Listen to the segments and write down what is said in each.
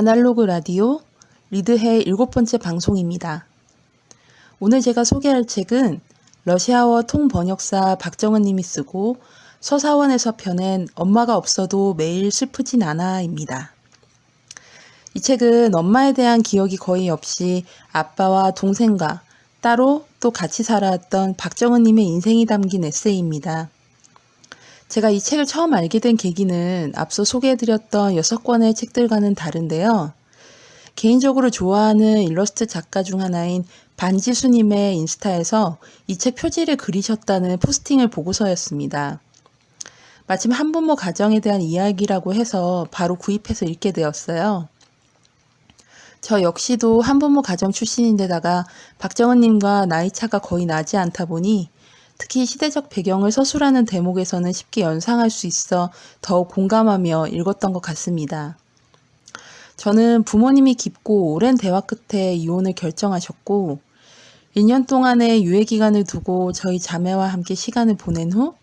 아날로그 라디오 리드해 7번째 방송입니다. 오늘 제가 소개할 책은 러시아어 통번역사 박정은 님이 쓰고 서사원에서 펴낸 엄마가 없어도 매일 슬프진 않아입니다. 이 책은 엄마에 대한 기억이 거의 없이 아빠와 동생과 따로 또 같이 살아왔던 박정은 님의 인생이 담긴 에세이입니다. 제가 이 책을 처음 알게 된 계기는 앞서 소개해드렸던 6권의 책들과는 다른데요. 개인적으로 좋아하는 일러스트 작가 중 하나인 반지수님의 인스타에서 이 책 표지를 그리셨다는 포스팅을 보고서였습니다. 마침 한부모 가정에 대한 이야기라고 해서 바로 구입해서 읽게 되었어요. 저 역시도 한부모 가정 출신인데다가 박정은님과 나이차가 거의 나지 않다 보니 특히 시대적 배경을 서술하는 대목에서는 쉽게 연상할 수 있어 더욱 공감하며 읽었던 것 같습니다. 저는 부모님이 깊고 오랜 대화 끝에 이혼을 결정하셨고 1년 동안의 유예 기간을 두고 저희 자매와 함께 시간을 보낸 후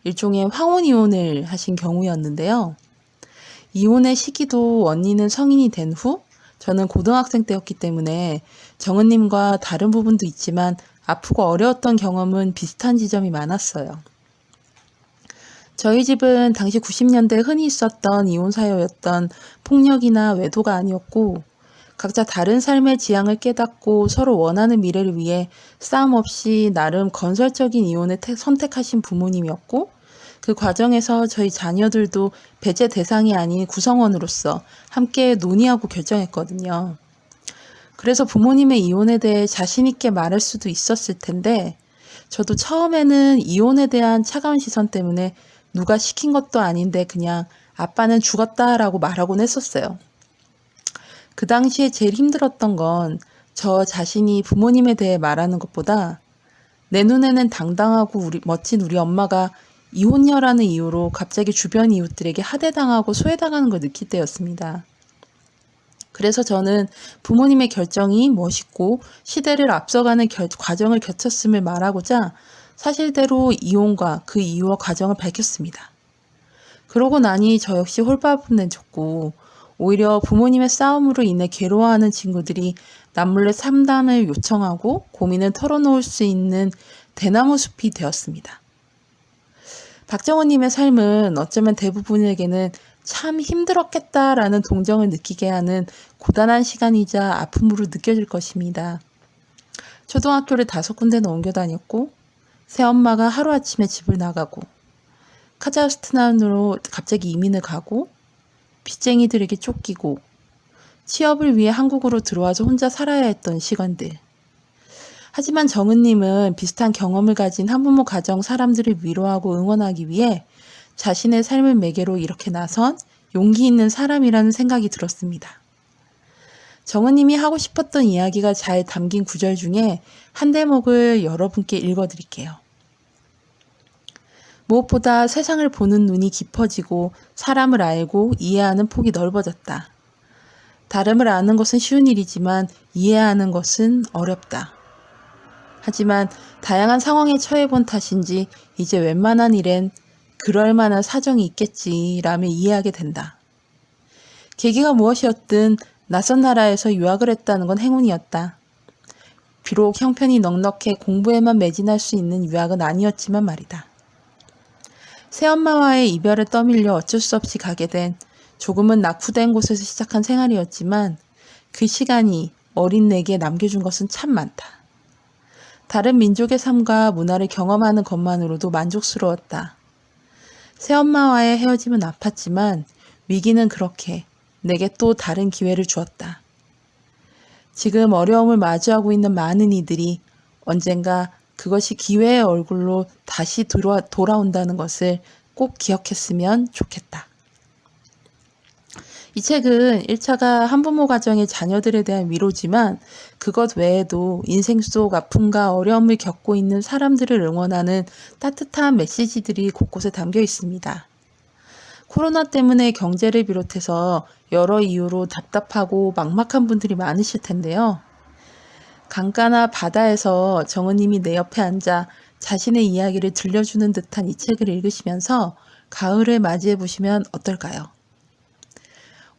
일종의 황혼 이혼을 하신 경우였는데요. 이혼의 시기도 언니는 성인이 된 후 저는 고등학생 때였기 때문에 정은님과 다른 부분도 있지만 아프고 어려웠던 경험은 비슷한 지점이 많았어요. 저희 집은 당시 90년대에 흔히 있었던 이혼 사유였던 폭력이나 외도가 아니었고 각자 다른 삶의 지향을 깨닫고 서로 원하는 미래를 위해 싸움 없이 나름 건설적인 이혼을 선택하신 부모님이었고 그 과정에서 저희 자녀들도 배제 대상이 아닌 구성원으로서 함께 논의하고 결정했거든요. 그래서 부모님의 이혼에 대해 자신 있게 말할 수도 있었을 텐데 저도 처음에는 이혼에 대한 차가운 시선 때문에 누가 시킨 것도 아닌데 그냥 아빠는 죽었다라고 말하곤 했었어요. 그 당시에 제일 힘들었던 건 저 자신이 부모님에 대해 말하는 것보다 내 눈에는 당당하고 멋진 우리 엄마가 이혼녀라는 이유로 갑자기 주변 이웃들에게 하대당하고 소외당하는 걸 느낄 때였습니다. 그래서 저는 부모님의 결정이 멋있고 시대를 앞서가는 과정을 거쳤음을 말하고자 사실대로 이혼과 그 이유와 과정을 밝혔습니다. 그러고 나니 저 역시 홀바분해졌고 오히려 부모님의 싸움으로 인해 괴로워하는 친구들이 남몰래 상담을 요청하고 고민을 털어놓을 수 있는 대나무 숲이 되었습니다. 박정은님의 삶은 어쩌면 대부분에게는 참 힘들었겠다라는 동정을 느끼게 하는 고단한 시간이자 아픔으로 느껴질 것입니다. 초등학교를 5군데나 옮겨 다녔고 새엄마가 하루아침에 집을 나가고 카자흐스탄으로 갑자기 이민을 가고 빚쟁이들에게 쫓기고 취업을 위해 한국으로 들어와서 혼자 살아야 했던 시간들. 하지만 정은님은 비슷한 경험을 가진 한부모 가정 사람들을 위로하고 응원하기 위해 자신의 삶을 매개로 이렇게 나선 용기 있는 사람이라는 생각이 들었습니다. 정은님이 하고 싶었던 이야기가 잘 담긴 구절 중에 한 대목을 여러분께 읽어드릴게요. 무엇보다 세상을 보는 눈이 깊어지고 사람을 알고 이해하는 폭이 넓어졌다. 다름을 아는 것은 쉬운 일이지만 이해하는 것은 어렵다. 하지만 다양한 상황에 처해본 탓인지 이제 웬만한 일엔 그럴 만한 사정이 있겠지라며 이해하게 된다. 계기가 무엇이었든 낯선 나라에서 유학을 했다는 건 행운이었다. 비록 형편이 넉넉해 공부에만 매진할 수 있는 유학은 아니었지만 말이다. 새엄마와의 이별에 떠밀려 어쩔 수 없이 가게 된 조금은 낙후된 곳에서 시작한 생활이었지만 그 시간이 어린 내게 남겨준 것은 참 많다. 다른 민족의 삶과 문화를 경험하는 것만으로도 만족스러웠다. 새엄마와의 헤어짐은 아팠지만 위기는 그렇게 내게 또 다른 기회를 주었다. 지금 어려움을 마주하고 있는 많은 이들이 언젠가 그것이 기회의 얼굴로 다시 돌아온다는 것을 꼭 기억했으면 좋겠다. 이 책은 1차가 한부모 가정의 자녀들에 대한 위로지만 그것 외에도 인생 속 아픔과 어려움을 겪고 있는 사람들을 응원하는 따뜻한 메시지들이 곳곳에 담겨 있습니다. 코로나 때문에 경제를 비롯해서 여러 이유로 답답하고 막막한 분들이 많으실 텐데요. 강가나 바다에서 정은님이 내 옆에 앉아 자신의 이야기를 들려주는 듯한 이 책을 읽으시면서 가을을 맞이해 보시면 어떨까요?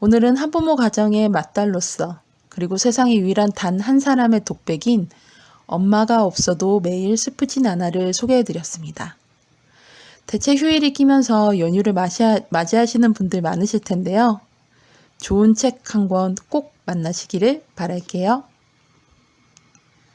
오늘은 한부모 가정의 맏딸로서 그리고 세상에 유일한 단 한 사람의 독백인 엄마가 없어도 매일 슬프진 않아를 소개해드렸습니다. 대체 휴일이 끼면서 연휴를 맞이하시는 분들 많으실 텐데요. 좋은 책 한 권 꼭 만나시기를 바랄게요.